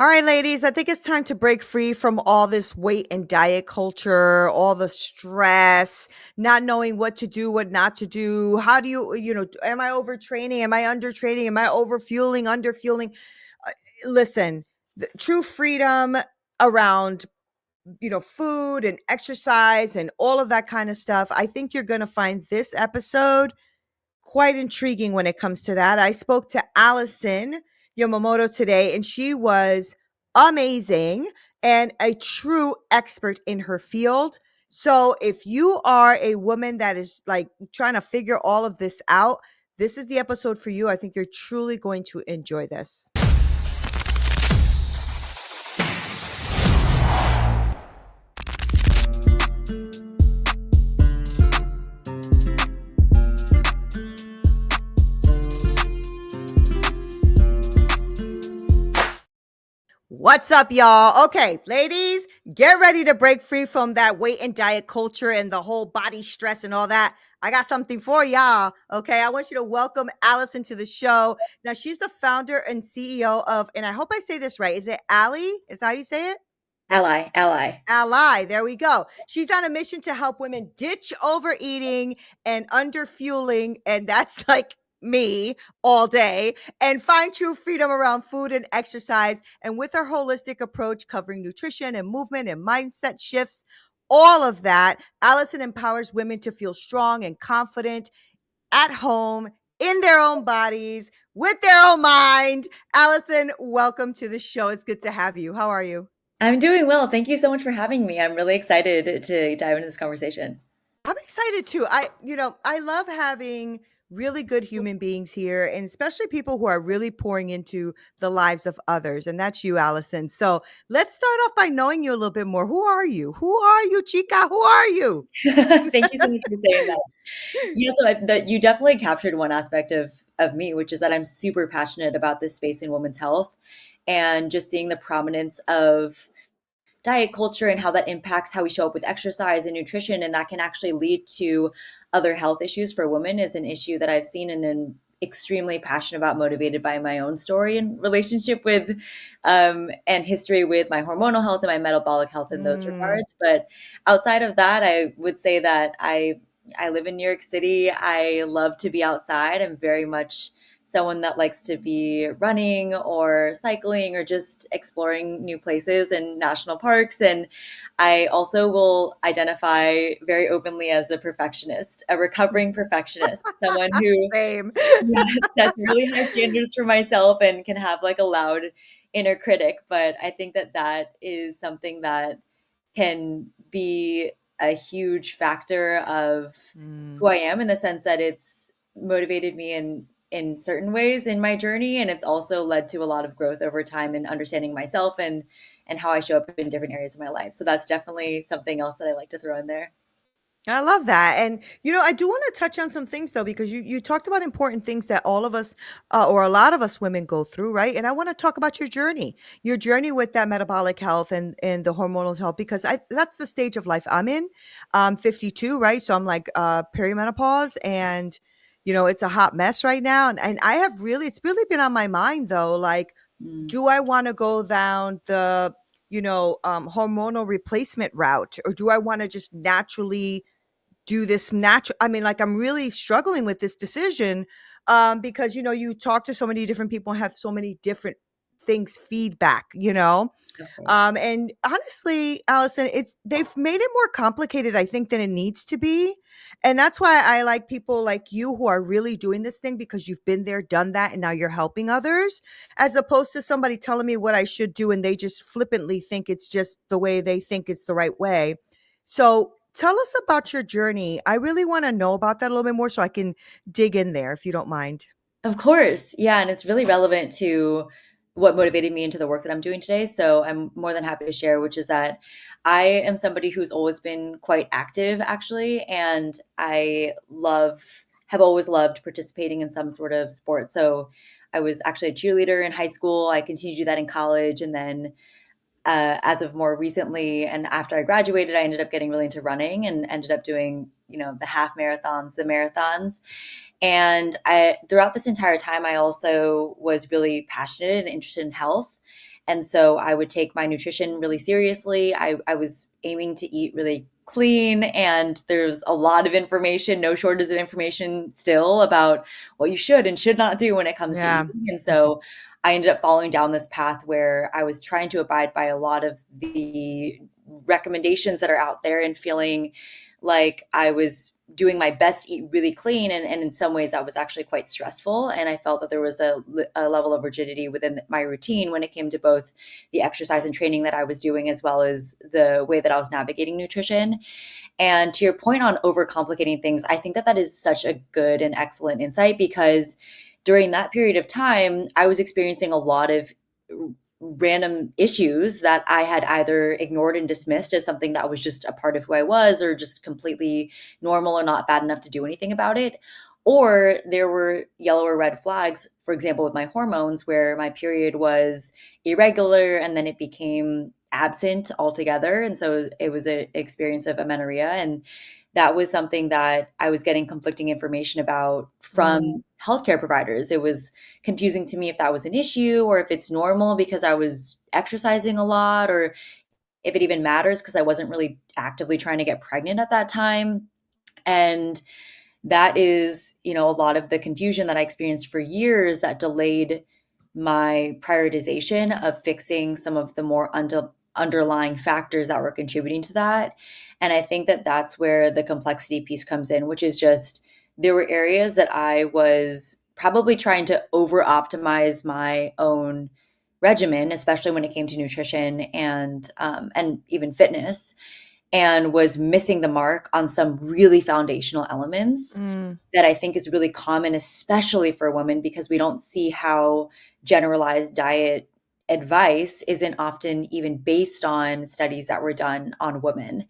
All right, ladies, I think it's time to break free from all this weight and diet culture, all the stress, not knowing what to do, what not to do. How do am I overtraining? Am I undertraining? Am I overfueling, underfueling? Listen, the true freedom around, food and exercise and all of that kind of stuff. I think you're going to find this episode quite intriguing when it comes to that. I spoke to Allison Yamamoto today, and she was amazing and a true expert in her field. So, if you are a woman that is like trying to figure all of this out, this is the episode for you. I think you're truly going to enjoy this. What's up, y'all? Okay, ladies, get ready to break free from that weight and diet culture and the whole body stress and all that. I got something for y'all. Okay, I want you to welcome Allison to the show. Now, she's the founder and CEO of, and I hope I say this right. Is it Ally? Is that how you say it? Ally, ally. Ally. There we go. She's on a mission to help women ditch overeating and underfueling, and that's like me all day, and find true freedom around food and exercise. And with her holistic approach covering nutrition and movement and mindset shifts, all of that, Allison empowers women to feel strong and confident at home in their own bodies with their own mind. Allison, welcome to the show. It's good to have you. How are you? I'm doing well. Thank you so much for having me. I'm really excited to dive into this conversation. I'm excited too. I love having really good human beings here, and especially people who are really pouring into the lives of others. And that's you, Allison. So let's start off by knowing you a little bit more. Who are you? Who are you, Chica? Who are you? Thank you so much for saying that. Yeah, so that you definitely captured one aspect of me, which is that I'm super passionate about this space in women's health and just seeing the prominence of diet culture and how that impacts how we show up with exercise and nutrition, and that can actually lead to other health issues for women is an issue that I've seen and am extremely passionate about, motivated by my own story and relationship with and history with my hormonal health and my metabolic health in those Mm. regards. But outside of that, I would say that I live in New York City. I love to be outside. I'm very much someone that likes to be running or cycling or just exploring new places and national parks. And I also will identify very openly as a perfectionist, a recovering perfectionist, someone who Same. sets really high standards for myself and can have like a loud inner critic. But I think that that is something that can be a huge factor of Mm. who I am in the sense that it's motivated me in certain ways in my journey, and it's also led to a lot of growth over time and understanding myself and how I show up in different areas of my life. So that's definitely something else that I like to throw in there. I love that. And I do want to touch on some things though, because you talked about important things that all of us or a lot of us women go through, right? And I want to talk about your journey with that metabolic health and the hormonal health, because that's the stage of life I'm in. I'm 52, right? So I'm like perimenopause, and it's a hot mess right now. And I have it's really been on my mind though, like, Mm, do I want to go down the hormonal replacement route, or do I want to just naturally do this natural? I mean, like, I'm really struggling with this decision, because you talk to so many different people and have so many different things feedback, of course. and honestly, Allison, it's they've made it more complicated, I think, than it needs to be. And that's why I like people like you who are really doing this thing, because you've been there, done that, and now you're helping others, as opposed to somebody telling me what I should do and they just flippantly think it's just the way they think it's the right way. So tell us about your journey. I really want to know about that a little bit more so I can dig in there, if you don't mind. Of course. Yeah. And it's really relevant to what motivated me into the work that I'm doing today. So I'm more than happy to share, which is that I am somebody who's always been quite active, actually. And have always loved participating in some sort of sport. So I was actually a cheerleader in high school. I continued to do that in college. And then as of more recently and after I graduated, I ended up getting really into running and ended up doing, the half marathons, the marathons. And throughout this entire time, I also was really passionate and interested in health. And so I would take my nutrition really seriously. I was aiming to eat really clean, and there's a lot of information, no shortage of information still about what you should and should not do when it comes to Yeah. eating. And so I ended up following down this path where I was trying to abide by a lot of the recommendations that are out there and feeling like I was doing my best to eat really clean. And in some ways, that was actually quite stressful. And I felt that there was a level of rigidity within my routine when it came to both the exercise and training that I was doing, as well as the way that I was navigating nutrition. And to your point on overcomplicating things, I think that that is such a good and excellent insight, because during that period of time, I was experiencing a lot of random issues that I had either ignored and dismissed as something that was just a part of who I was, or just completely normal or not bad enough to do anything about it. Or there were yellow or red flags, for example, with my hormones, where my period was irregular and then it became absent altogether. And so it was an experience of amenorrhea. And that was something that I was getting conflicting information about Mm, from healthcare providers. It was confusing to me if that was an issue, or if it's normal because I was exercising a lot, or if it even matters because I wasn't really actively trying to get pregnant at that time. And that is, a lot of the confusion that I experienced for years that delayed my prioritization of fixing some of the more underlying factors that were contributing to that. And I think that that's where the complexity piece comes in, which is just there were areas that I was probably trying to over optimize my own regimen, especially when it came to nutrition and even fitness, and was missing the mark on some really foundational elements mm, that I think is really common, especially for women, because we don't see how generalized diet advice isn't often even based on studies that were done on women.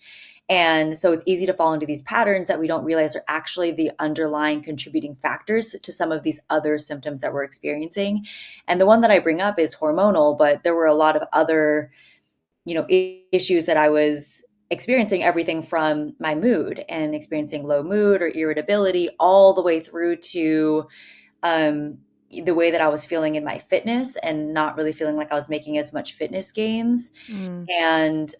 And so it's easy to fall into these patterns that we don't realize are actually the underlying contributing factors to some of these other symptoms that we're experiencing. And the one that I bring up is hormonal, but there were a lot of other issues that I was experiencing, everything from my mood and experiencing low mood or irritability, all the way through to um, the way that I was feeling in my fitness and not really feeling like I was making as much fitness gains, mm, and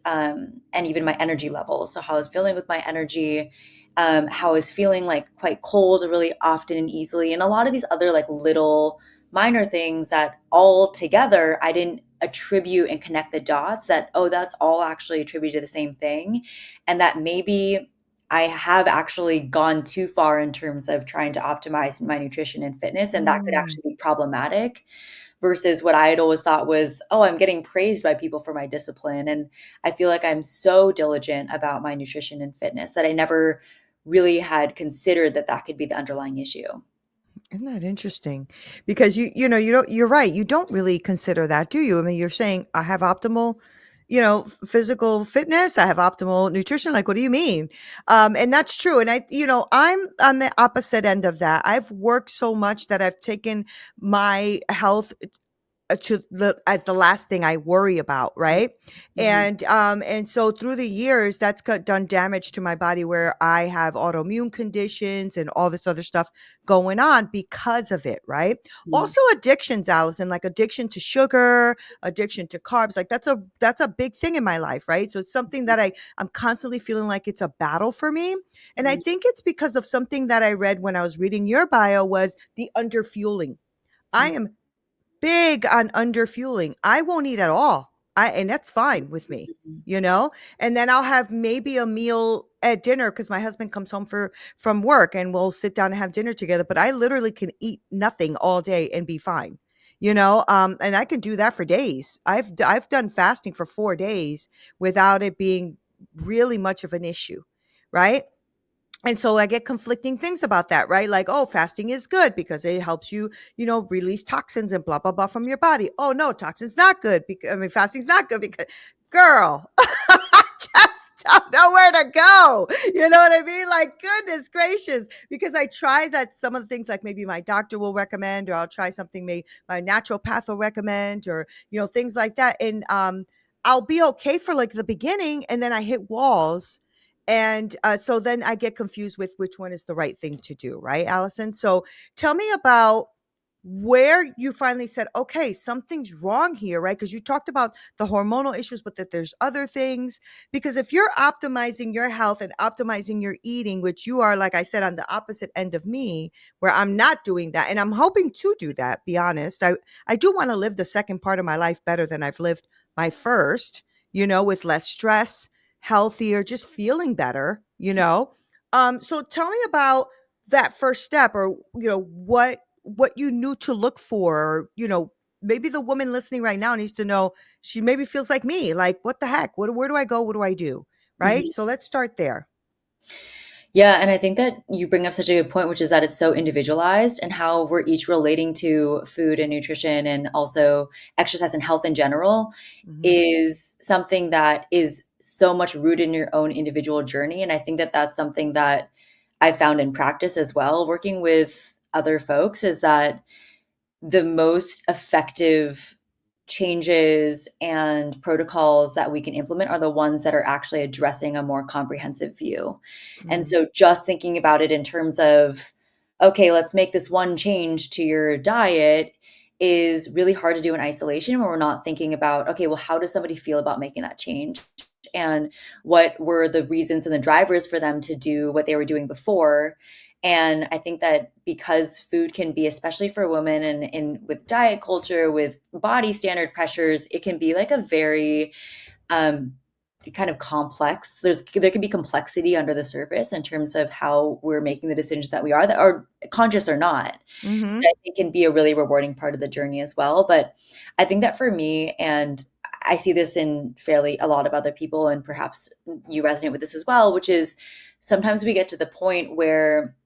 even my energy levels. So how I was feeling with my energy, how I was feeling like quite cold really often and easily, and a lot of these other like little minor things that all together I didn't attribute and connect the dots that, oh, that's all actually attributed to the same thing, and that maybe I have actually gone too far in terms of trying to optimize my nutrition and fitness, and that could mm. actually be problematic versus what I had always thought was, oh, I'm getting praised by people for my discipline. And I feel like I'm so diligent about my nutrition and fitness that I never really had considered that that could be the underlying issue. Isn't that interesting? Because you don't, you're right. You don't really consider that, do you? I mean, you're saying I have optimal, physical fitness. I have optimal nutrition. Like, what do you mean? And that's true. And I'm on the opposite end of that. I've worked so much that I've taken my health to the as the last thing I worry about, right? Mhm. And so through the years, that's done damage to my body where I have autoimmune conditions and all this other stuff going on because of it, right? Mhm. Also addictions, Allison, like addiction to sugar, addiction to carbs, like that's a big thing in my life, right? So it's something that I'm constantly feeling like it's a battle for me. And I Mhm. think it's because of something that I read when I was reading your bio was the underfueling. I am big on underfueling. I won't eat at all. And that's fine with me, Mhm. you know? And then I'll have maybe a meal at dinner because my husband comes home from work and we'll sit down and have dinner together. But I literally can eat nothing all day and be fine. And I can do that for days. I've done fasting for 4 days without it being really much of an issue, right? And so I get conflicting things about that, right? Like, oh, fasting is good because it helps you, release toxins and blah, blah, blah from your body. Oh, no, toxins not good. Because, I mean, fasting's not good because, girl, I just don't know where to go. You know what I mean? Like, goodness gracious. Because I try that some of the things like maybe my doctor will recommend, or I'll try something maybe my naturopath will recommend, or, things like that. And I'll be okay for like the beginning. And then I hit walls and so then I get confused with which one is the right thing to do, right, Allison? So tell me about where you finally said, okay, something's wrong here, right? Because you talked about the hormonal issues, but that there's other things. Because if you're optimizing your health and optimizing your eating, which you are, like I said, on the opposite end of me, where I'm not doing that, and I'm hoping to do that, be honest. I do want to live the second part of my life better than I've lived my first, with less stress, healthier, just feeling better. So tell me about that first step, or what you knew to look for, or maybe the woman listening right now needs to know, she maybe feels like me, like, what the heck, where do I go, what do I do, right? Mhm. So let's start there. Yeah, and I think that you bring up such a good point, which is that it's so individualized and how we're each relating to food and nutrition and also exercise and health in general Hmm. is something that is so much rooted in your own individual journey. And I think that that's something that I found in practice as well, working with other folks, is that the most effective changes and protocols that we can implement are the ones that are actually addressing a more comprehensive view. And Mm. so just thinking about it in terms of, okay, let's make this one change to your diet is really hard to do in isolation when we're not thinking about, okay, well, how does somebody feel about making that change? And what were the reasons and the drivers for them to do what they were doing before? And I think that because food can be, especially for women and with diet culture, with body standard pressures, it can be like a very um, kind of complex. There can be complexity under the surface in terms of how we're making the decisions that we are, that are conscious or not. Hmm. I think can be a really rewarding part of the journey as well. But I think that for me, and I see this in fairly a lot of other people, and perhaps you resonate with this as well, which is sometimes we get to the point where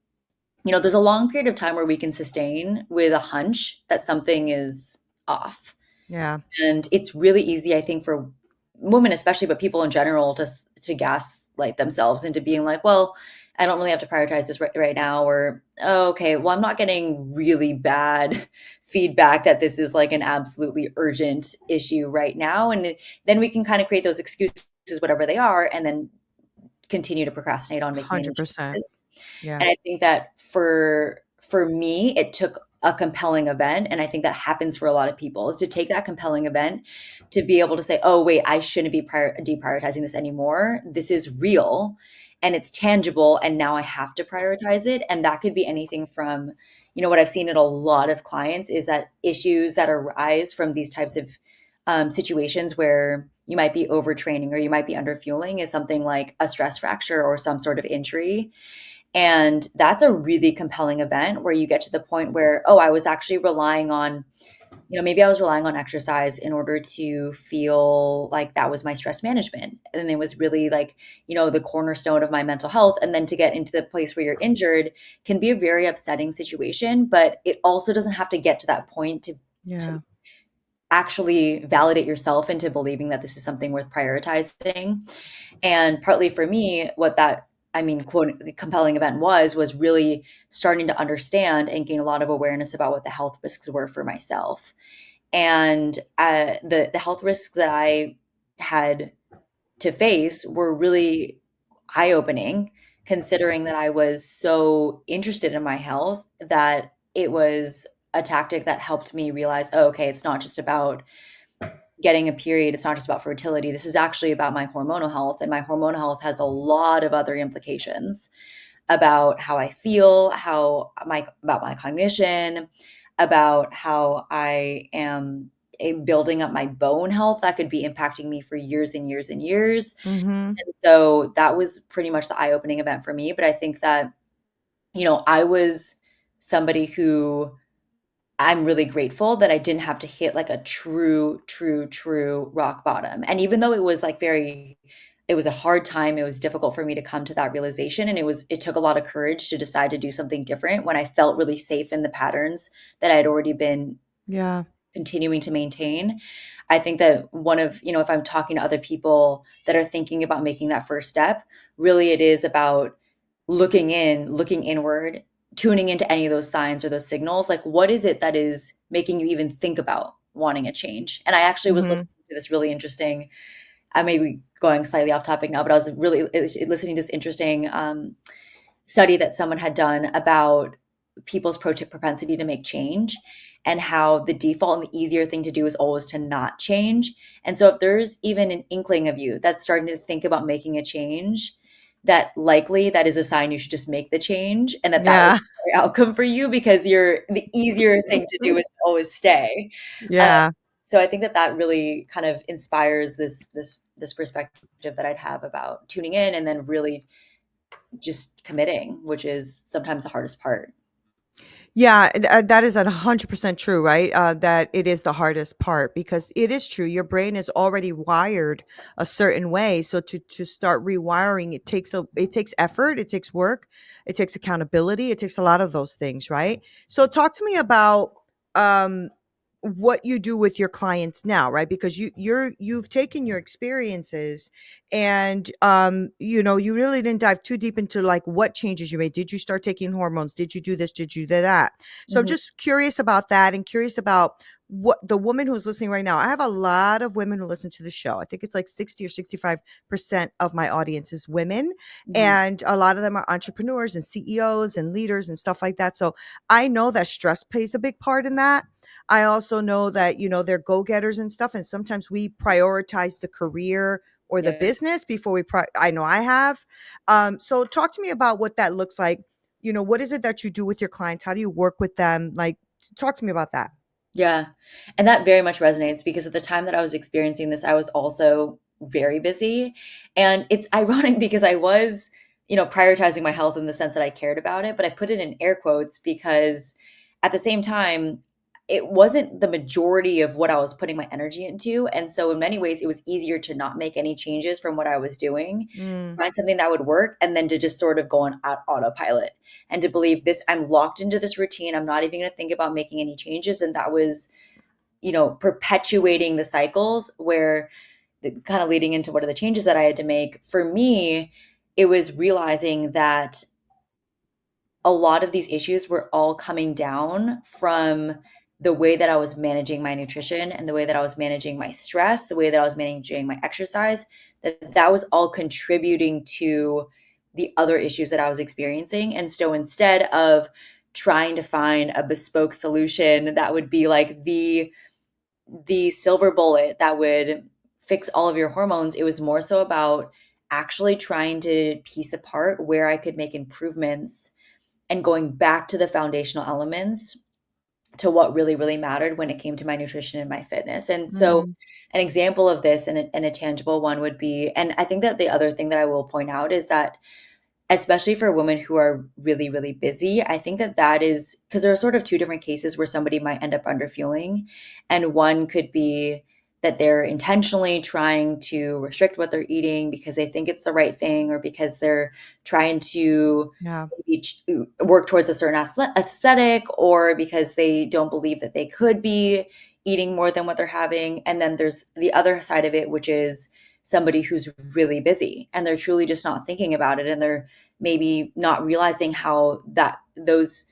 there's a long period of time where we can sustain with a hunch that something is off. Yeah. And it's really easy, I think, for women especially, but people in general, to gaslight themselves into being like, well, I don't really have to prioritize this right now, or oh, okay, well, I'm not getting really bad feedback that this is like an absolutely urgent issue right now. And then we can kind of create those excuses, whatever they are, and then continue to procrastinate on making any 100%. changes. Yeah. And I think that for me, it took a compelling event, and I think that happens for a lot of people, is to take that compelling event to be able to say, "Oh, wait, I shouldn't be deprioritizing this anymore. This is real and it's tangible, and now I have to prioritize it." And that could be anything from, what I've seen in a lot of clients is that issues that arise from these types of situations where you might be overtraining or you might be underfueling is something like a stress fracture or some sort of injury, and that's a really compelling event where you get to the point where, oh, I was actually relying on, maybe I was relying on exercise in order to feel like that was my stress management. And it was really like, the cornerstone of my mental health. And then to get into the place where you're injured can be a very upsetting situation, but it also doesn't have to get to that point to Yeah. actually validate yourself into believing that this is something worth prioritizing. And partly for me, what that, I mean, quote, compelling event was really starting to understand and gain a lot of awareness about what the health risks were for myself. And the health risks that I had to face were really eye opening, considering that I was so interested in my health that it was a tactic that helped me realize, oh, okay, it's not just about getting a period, it's not just about fertility. This is actually about my hormonal health, and my hormonal health has a lot of other implications about how I feel, how my about my cognition, about how I am building up my bone health that could be impacting me for years and years and years. Hmm. And so that was pretty much the eye-opening event for me. But I think that, I was somebody who I'm really grateful that I didn't have to hit like a true, true, true rock bottom. And even though it was like it was a hard time, it was difficult for me to come to that realization. And it took a lot of courage to decide to do something different when I felt really safe in the patterns that I had already been Yeah. continuing to maintain. I think that if I'm talking to other people that are thinking about making that first step, really it is about looking inward, tuning into any of those signs or those signals. Like, what is it that is making you even think about wanting a change? And I actually was listening Hmm. to this really interesting, I may be going slightly off topic now, but I was really listening to this interesting study that someone had done about people's propensity to make change, and how the default and the easier thing to do is always to not change. And so if there's even an inkling of you that's starting to think about making a change, that likely that is a sign you should just make the change, and that will Yeah. be the outcome for you, because the easier thing to do is to always stay. Um, Yeah. so I think that that really kind of inspires this perspective that I'd have about tuning in and then really just committing, which is sometimes the hardest part. Yeah, that is 100% true, right? That it is the hardest part because it is true. Your brain is already wired a certain way, so to start rewiring, it takes effort, it takes work, it takes accountability, it takes a lot of those things, right? So talk to me about um what you do with your clients now, right? Because you've taken your experiences and you really didn't dive too deep into like what changes you made. Did you start taking hormones? Did you do this? Did you do that? So I'm Mhm. just curious about that and curious about what the woman who's listening right now. I have a lot of women who listen to the show. I think it's like 60 or 65% of my audience is women, Mhm. and a lot of them are entrepreneurs and CEOs and leaders and stuff like that. So I know that stress plays a big part in that. I also know that, they're go-getters and stuff. And sometimes we prioritize the career or the Yeah. business before I know I have. So talk to me about what that looks like. What is it that you do with your clients? How do you work with them? Like, talk to me about that. Yeah. And that very much resonates, because at the time that I was experiencing this, I was also very busy. And it's ironic because I was, prioritizing my health in the sense that I cared about it, but I put it in air quotes because at the same time, it wasn't the majority of what I was putting my energy into. And so in many ways, it was easier to not make any changes from what I was doing, Mm, find something that would work, and then to just sort of go on autopilot, and to believe this, I'm locked into this routine. I'm not even going to think about making any changes. And that was, perpetuating the cycles where kind of leading into what are the changes that I had to make. For me, it was realizing that a lot of these issues were all coming down from the way that I was managing my nutrition and the way that I was managing my stress, the way that I was managing my exercise, that was all contributing to the other issues that I was experiencing. And so instead of trying to find a bespoke solution that would be like the silver bullet that would fix all of your hormones, it was more so about actually trying to piece apart where I could make improvements and going back to the foundational elements, to what really, really mattered when it came to my nutrition and my fitness. And so, mm, an example of this, and a tangible one would be, and I think that the other thing that I will point out is that, especially for women who are really, really busy, I think that that is because there are sort of two different cases where somebody might end up underfueling. And one could be that they're intentionally trying to restrict what they're eating because they think it's the right thing, or because they're trying to yeah. maybe work towards a certain aesthetic, or because they don't believe that they could be eating more than what they're having. And then there's the other side of it, which is somebody who's really busy and they're truly just not thinking about it, and they're maybe not realizing how that those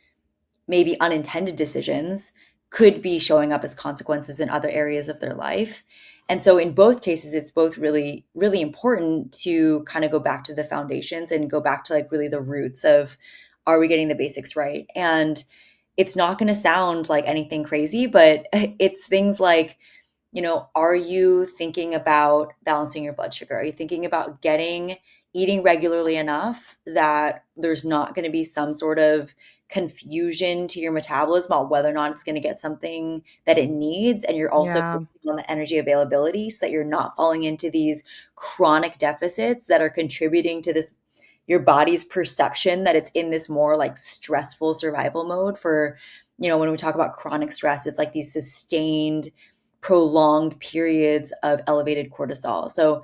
maybe unintended decisions could be showing up as consequences in other areas of their life. And so in both cases, it's both really, really important to kind of go back to the foundations and go back to like really the roots of, are we getting the basics right? And it's not going to sound like anything crazy, but it's things like, are you thinking about balancing your blood sugar? Are you thinking about eating regularly enough that there's not going to be some sort of confusion to your metabolism about whether or not it's going to get something that it needs? And you're also Yeah. focusing on the energy availability so that you're not falling into these chronic deficits that are contributing to this, your body's perception that it's in this more like stressful survival mode. For, when we talk about chronic stress, it's like these sustained, prolonged periods of elevated cortisol. So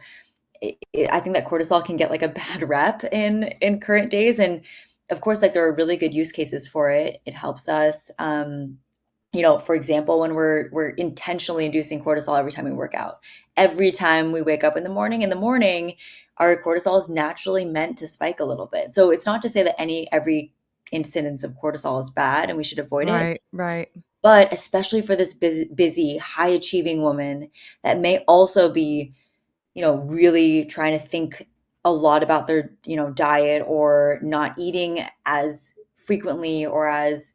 I think that cortisol can get like a bad rep in current days. And of course, like there are really good use cases for it. It helps us, for example, when we're intentionally inducing cortisol every time we work out, every time we wake up in the morning, our cortisol is naturally meant to spike a little bit. So it's not to say that every incidence of cortisol is bad and we should avoid it, Right. Right. but especially for this busy, high achieving woman that may also be, really trying to think a lot about their, diet, or not eating as frequently or as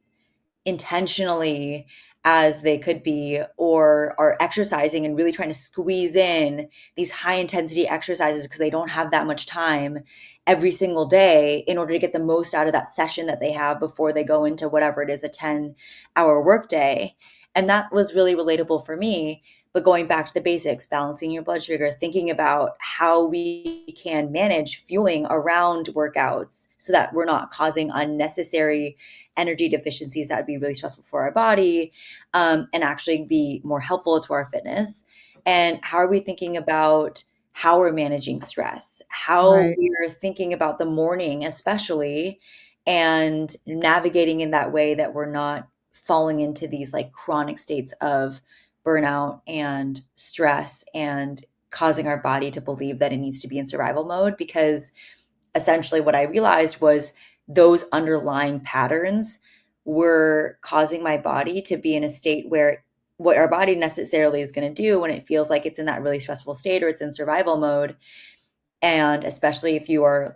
intentionally as they could be, or are exercising and really trying to squeeze in these high intensity exercises because they don't have that much time every single day in order to get the most out of that session that they have before they go into whatever it is, a 10-hour workday. And that was really relatable for me. But going back to the basics, balancing your blood sugar, thinking about how we can manage fueling around workouts so that we're not causing unnecessary energy deficiencies that would be really stressful for our body, and actually be more helpful to our fitness. And how are we thinking about how we're managing stress, how Right. we're thinking about the morning, especially, and navigating in that way that we're not falling into these like chronic states of burnout and stress and causing our body to believe that it needs to be in survival mode. Because essentially what I realized was those underlying patterns were causing my body to be in a state where what our body necessarily is going to do when it feels like it's in that really stressful state or it's in survival mode, and especially if you are,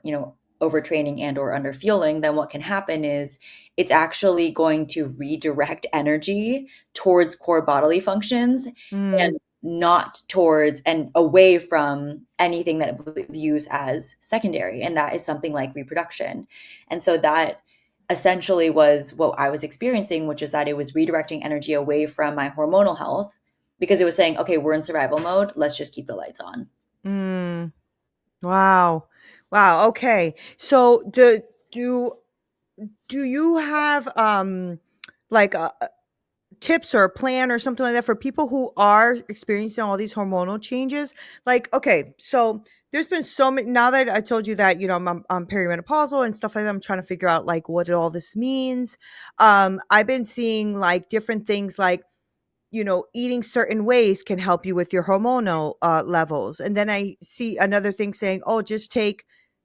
overtraining and or underfueling, then what can happen is it's actually going to redirect energy towards core bodily functions Mm, and not towards and away from anything that it views as secondary. And that is something like reproduction. And so that essentially was what I was experiencing, which is that it was redirecting energy away from my hormonal health because it was saying, okay, we're in survival mode. Let's just keep the lights on. mm. Wow. Wow, okay. So do do you have, like, a tips or a plan or something like that for people who are experiencing all these hormonal changes? Like, okay, so there's been so many now that I told you that, I'm perimenopausal and stuff like that, I'm trying to figure out like what all this means. I've been seeing like different things like eating certain ways can help you with your hormonal levels. And then I see another thing saying, oh, just take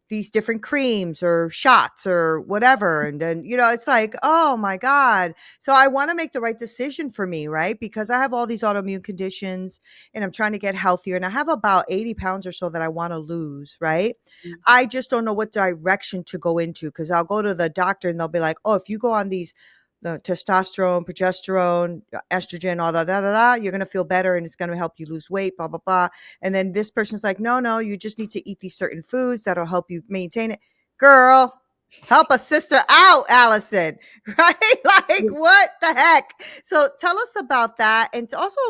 these different creams or shots or whatever. And then, it's like, oh my God. So I want to make the right decision for me, right? Because I have all these autoimmune conditions and I'm trying to get healthier. And I have about 80 pounds or so that I want to lose, right? I just don't know what direction to go into because I'll go to the doctor and they'll be like, oh, if you go on these the testosterone, progesterone, estrogen, all that, da, da, da, you're going to feel better and it's going to help you lose weight, blah, blah, blah. And then this person's like, no, no, you just need to eat these certain foods that'll help you maintain it. Girl, help a sister out, Allison, right? Like, what the heck? So tell us about that. And also,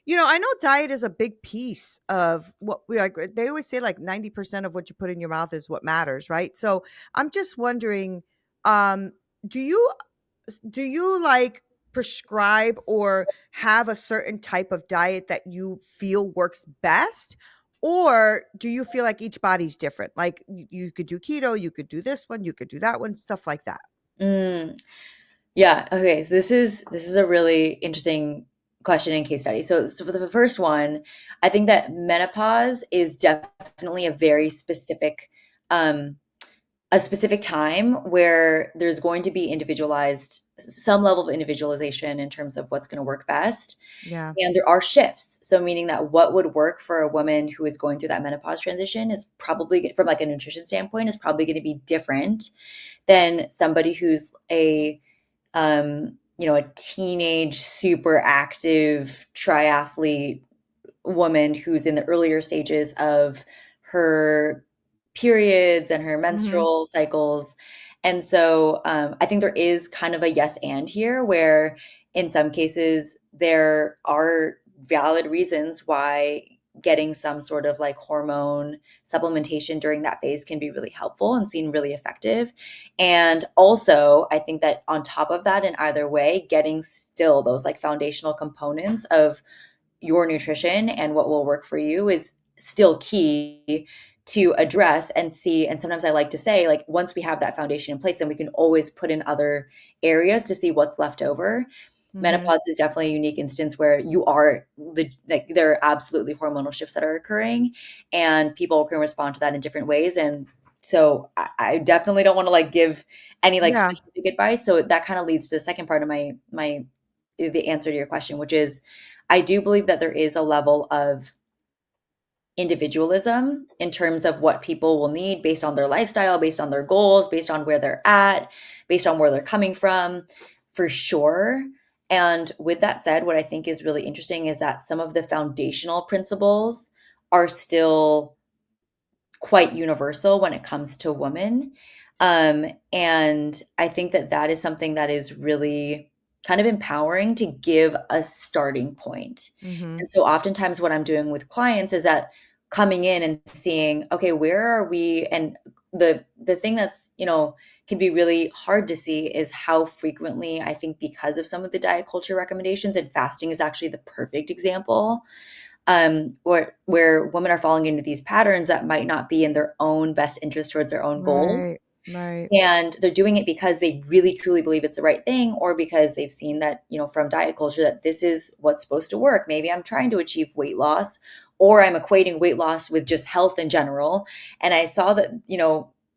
I know diet is a big piece of what we like. They always say like 90% of what you put in your mouth is what matters, right? So I'm just wondering, um, do you like prescribe or have a certain type of diet that you feel works best? Or do you feel like each body's different? Like you could do keto, you could do this one, you could do that one, stuff like that. Mm. Yeah, okay. This is a really interesting question and case study. So for the first one, I think that menopause is definitely um a specific time where there's going to be individualized some level of individualization in terms of what's going to work best. Yeah. And there are shifts. So meaning that what would work for a woman who is going through that menopause transition is probably from like a nutrition standpoint is probably going to be different than somebody who's a teenage, super active triathlete woman who's in the earlier stages of her periods and her Mhm. menstrual cycles. And so I think there is kind of a yes and here, where in some cases there are valid reasons why getting some sort of like hormone supplementation during that phase can be really helpful and seen really effective. And also, I think that on top of that, in either way, getting still those like foundational components of your nutrition and what will work for you is still key to address and see. And sometimes I like to say, like, once we have that foundation in place, then we can always put in other areas to see what's left over. Mhm. Menopause is definitely a unique instance where you are like there are absolutely hormonal shifts that are occurring, and people can respond to that in different ways. And so I definitely don't want to like give any like Yeah. specific advice. So that kind of leads to the second part of my the answer to your question, which is I do believe that there is a level of individualism in terms of what people will need based on their lifestyle, based on their goals, based on where they're at, based on where they're coming from, for sure. And with that said, what I think is really interesting is that some of the foundational principles are still quite universal when it comes to women. And I think that that is something that is really kind of empowering to give a starting point. Mhm. And so oftentimes what I'm doing with clients is that coming in and seeing, okay, where are we? And the thing that's, can be really hard to see is how frequently I think because of some of the diet culture recommendations, and fasting is actually the perfect example, where women are falling into these patterns that might not be in their own best interest towards their own goals. Right. Right. And they're doing it because they really truly believe it's the right thing, or because they've seen that, from diet culture, that this is what's supposed to work. Maybe I'm trying to achieve weight loss, or I'm equating weight loss with just health in general. And I saw that,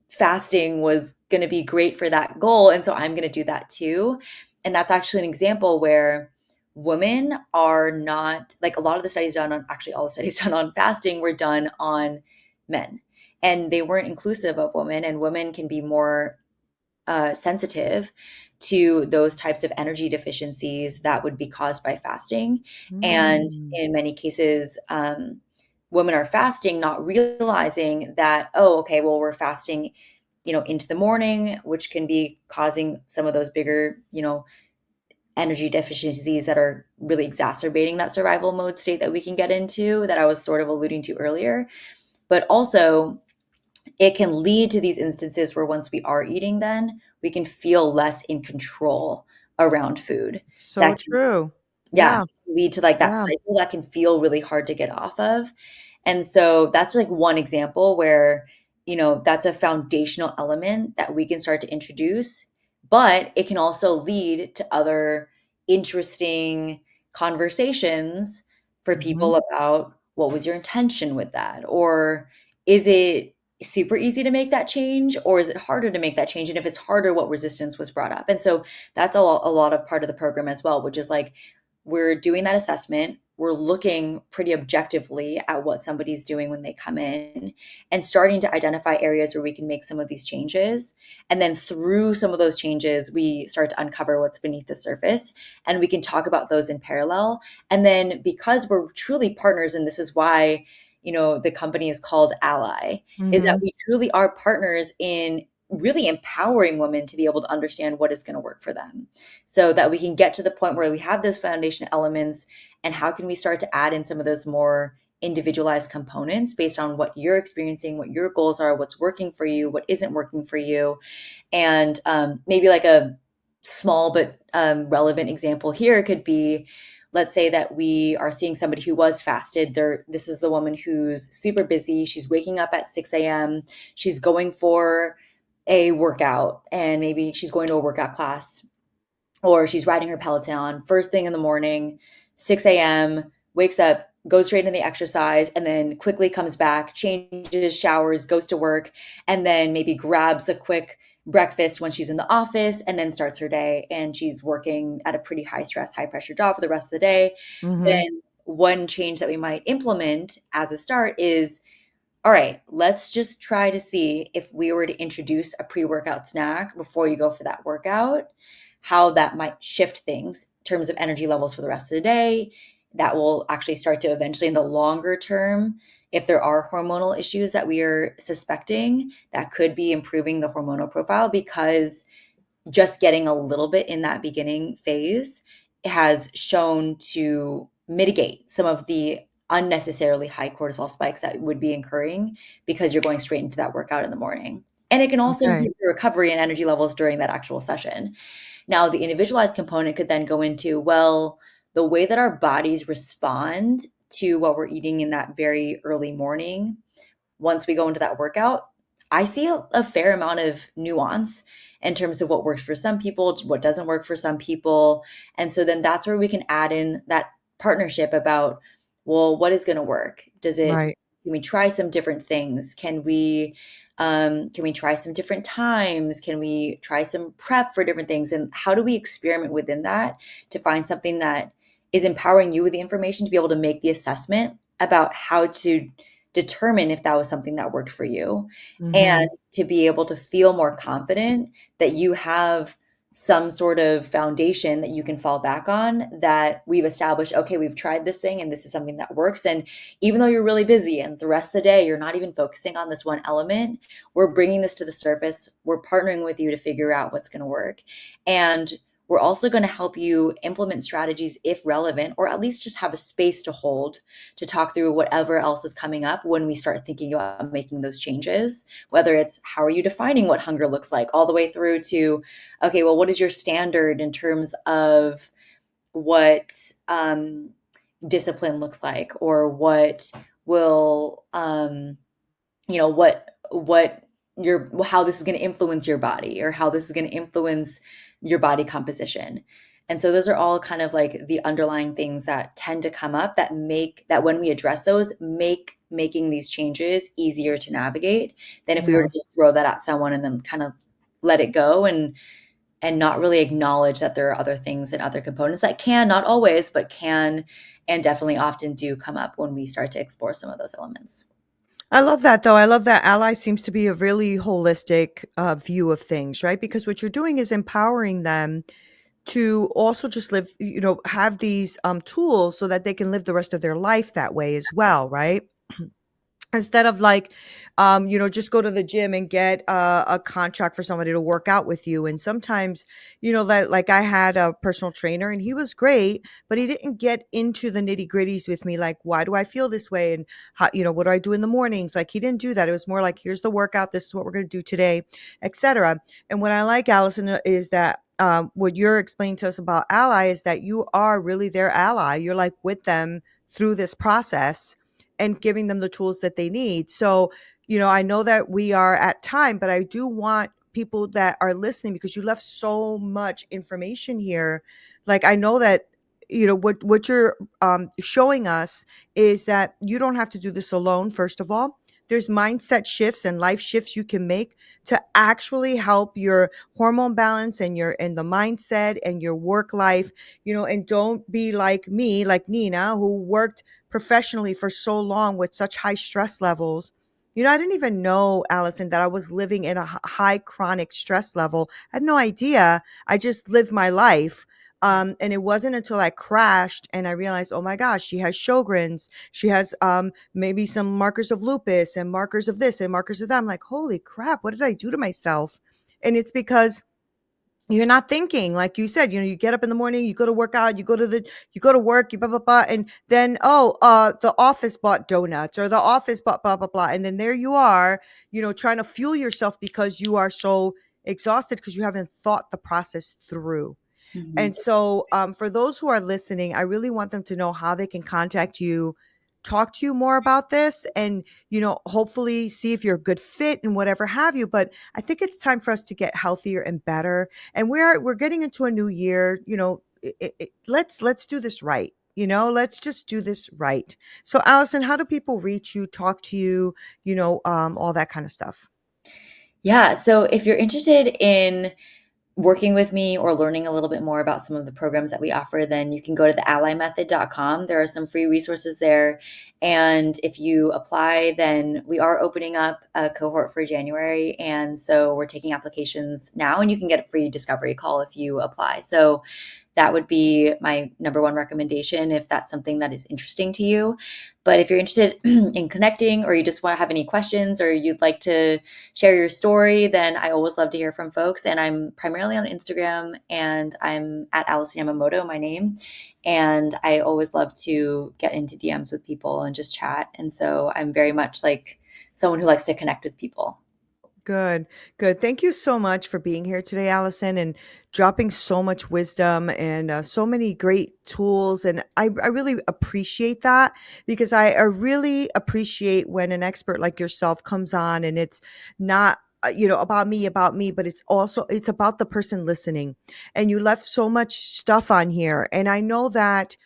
fasting was going to be great for that goal. And so I'm going to do that too. And that's actually an example where women are not, like, a lot of the studies done on, actually all the studies done on fasting were done on men, and they weren't inclusive of women, and women can be more sensitive to those types of energy deficiencies that would be caused by fasting. And Mm. in many cases, women are fasting not realizing that, oh, okay, well, we're fasting, into the morning, which can be causing some of those bigger, energy deficiencies that are really exacerbating that survival mode state that we can get into, that I was sort of alluding to earlier. But also, it can lead to these instances where once we are eating, then we can feel less in control around food. So That can, true. yeah, Yeah. lead to like that Yeah. cycle that can feel really hard to get off of. And so that's like one example where, that's a foundational element that we can start to introduce, but it can also lead to other interesting conversations for Mhm. people about what was your intention with that? Or is it super easy to make that change, or is it harder to make that change? And if it's harder, what resistance was brought up? And so that's a lot of part of the program as well, which is like, we're doing that assessment. We're looking pretty objectively at what somebody's doing when they come in, and starting to identify areas where we can make some of these changes. And then through some of those changes, we start to uncover what's beneath the surface, and we can talk about those in parallel. And then, because we're truly partners, and this is why, the company is called Ally, is that Mhm. we truly are partners in really empowering women to be able to understand what is going to work for them, so that we can get to the point where we have those foundation elements, and how can we start to add in some of those more individualized components based on what you're experiencing, what your goals are, what's working for you, what isn't working for you. And maybe like a small but relevant example here could be, let's say that we are seeing somebody who was fasted. This is the woman who's super busy. She's waking up at 6 a.m. She's going for a workout, and maybe she's going to a workout class, or she's riding her Peloton first thing in the morning, 6 a.m., wakes up, goes straight into the exercise, and then quickly comes back, changes, showers, goes to work, and then maybe grabs a quick breakfast when she's in the office, and then starts her day. And she's working at a pretty high stress, high pressure job for the rest of the day. Mhm. Then one change that we might implement as a start is, all right, let's just try to see, if we were to introduce a pre-workout snack before you go for that workout, how that might shift things in terms of energy levels for the rest of the day. That will actually start to eventually, in the longer term, if there are hormonal issues that we are suspecting, that could be improving the hormonal profile, because just getting a little bit in that beginning phase has shown to mitigate some of the unnecessarily high cortisol spikes that would be occurring because you're going straight into that workout in the morning. And it can also Okay. improve your recovery and energy levels during that actual session. Now, the individualized component could then go into, well, the way that our bodies respond to what we're eating in that very early morning once we go into that workout, I see a fair amount of nuance in terms of what works for some people, what doesn't work for some people. And so then that's where we can add in that partnership about, well, what is going to work? Right. Can we try some different things? Can we try some different times? Can we try some prep for different things? And how do we experiment within that to find something that is empowering you with the information to be able to make the assessment about how to determine if that was something that worked for you, and Mhm. to be able to feel more confident that you have some sort of foundation that you can fall back on, that we've established, okay, we've tried this thing and this is something that works. And even though you're really busy and the rest of the day you're not even focusing on this one element, we're bringing this to the surface. We're partnering with you to figure out what's going to work. And we're also going to help you implement strategies if relevant, or at least just have a space to hold to talk through whatever else is coming up when we start thinking about making those changes. Whether it's how are you defining what hunger looks like, all the way through to, okay, well, what is your standard in terms of what discipline looks like, or what will what your how this is going to influence your body, or how this is going to influence your body composition. And so those are all kind of like the underlying things that tend to come up, that make that, when we address those, making these changes easier to navigate than if we were Yeah. to just throw that at someone and then kind of let it go, and not really acknowledge that there are other things and other components that can, not always, but can and definitely often do come up when we start to explore some of those elements. I love that though. I love that ally seems to be a really holistic view of things, right? Because what you're doing is empowering them to also just live, have these tools so that they can live the rest of their life that way as well, right? Instead of like, just go to the gym and get a contract for somebody to work out with you. And sometimes, that like I had a personal trainer and he was great, but he didn't get into the nitty gritties with me. Like, why do I feel this way? And how, what do I do in the mornings? Like he didn't do that. It was more like, here's the workout. This is what we're going to do today, etc. And what I like, Allison, is that what you're explaining to us about ally is that you are really their ally. You're like with them through this process and giving them the tools that they need. So, I know that we are at time, but I do want people that are listening, because you left so much information here. Like I know that what you're showing us is that you don't have to do this alone. First of all, there's mindset shifts and life shifts you can make to actually help your hormone balance and the mindset and your work life. And don't be like me, like Nina, who worked professionally for so long with such high stress levels. I didn't even know, Allison, that I was living in a high chronic stress level. I had no idea. I just lived my life. And it wasn't until I crashed and I realized, oh my gosh, she has Sjogren's. She has maybe some markers of lupus and markers of this and markers of that. I'm like, holy crap, what did I do to myself? And it's because you're not thinking, like you said, you get up in the morning, you go to work out, you go to work, you blah blah blah, and then the office bought donuts, or the office bought blah blah blah, and then there you are, trying to fuel yourself because you are so exhausted because you haven't thought the process through. Mhm. And so, for those who are listening, I really want them to know how they can contact you, talk to you more about this, and, hopefully see if you're a good fit and whatever have you. But I think it's time for us to get healthier and better. And we're getting into a new year. Let's do this right. Let's just do this right. So, Allison, how do people reach you, talk to you, all that kind of stuff? Yeah, so if you're interested in working with me or learning a little bit more about some of the programs that we offer, then you can go to theallymethod.com. There are some free resources there. And if you apply, then we are opening up a cohort for January. And so we're taking applications now, and you can get a free discovery call if you apply. So that would be my number one recommendation if that's something that is interesting to you. But if you're interested in connecting, or you just want to have any questions, or you'd like to share your story, then I always love to hear from folks. And I'm primarily on Instagram, and I'm at Allison Yamamoto, my name. And I always love to get into DMs with people and just chat. And so I'm very much like someone who likes to connect with people. Good, good. Thank you so much for being here today, Allison, and dropping so much wisdom and so many great tools. And I really appreciate that, because I really appreciate when an expert like yourself comes on and it's not, about me, but it's about the person listening. And you left so much stuff on here. And I know that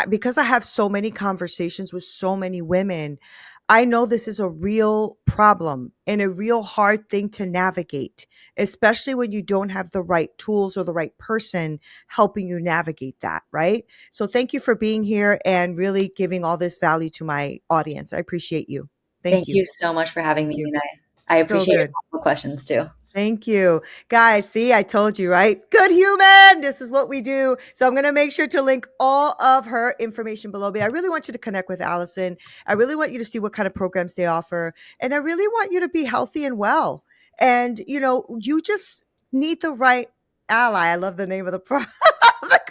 because I have so many conversations with so many women, I know this is a real problem and a real hard thing to navigate, especially when you don't have the right tools or the right person helping you navigate that, right? So thank you for being here and really giving all this value to my audience. I appreciate you. Thank Thank you. you so much for having Thank me, you. and I So appreciate your good. thoughtful questions too. Thank you. Guys, see, I told you, right? Good human. This is what we do. So I'm going to make sure to link all of her information below me. I really want you to connect with Allison. I really want you to see what kind of programs they offer. And I really want you to be healthy and well. And, you just need the right ally. I love the name of the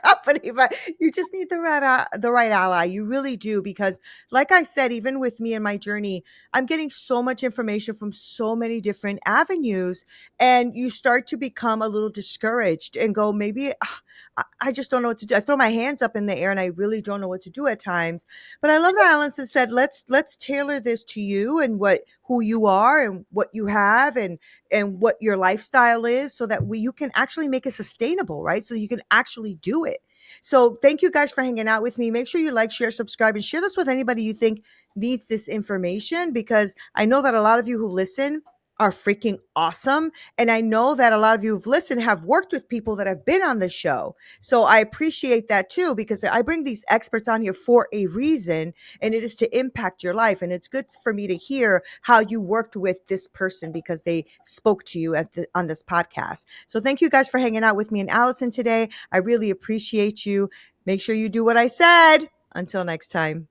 company, but you just need the right ally. You really do. Because like I said, even with me and my journey, I'm getting so much information from so many different avenues, and you start to become a little discouraged and go, maybe I just don't know what to do. I throw my hands up in the air and I really don't know what to do at times. But I love that Allison said, let's tailor this to you and who you are and what you have and what your lifestyle is, so that you can actually make it sustainable, right? So you can actually do it. So thank you guys for hanging out with me. Make sure you like, share, subscribe, and share this with anybody you think needs this information, because I know that a lot of you who listen are freaking awesome. And I know that a lot of you who've listened have worked with people that have been on the show. So I appreciate that too, because I bring these experts on here for a reason, and it is to impact your life. And it's good for me to hear how you worked with this person because they spoke to you on this podcast. So thank you guys for hanging out with me and Allison today. I really appreciate you. Make sure you do what I said. Until next time.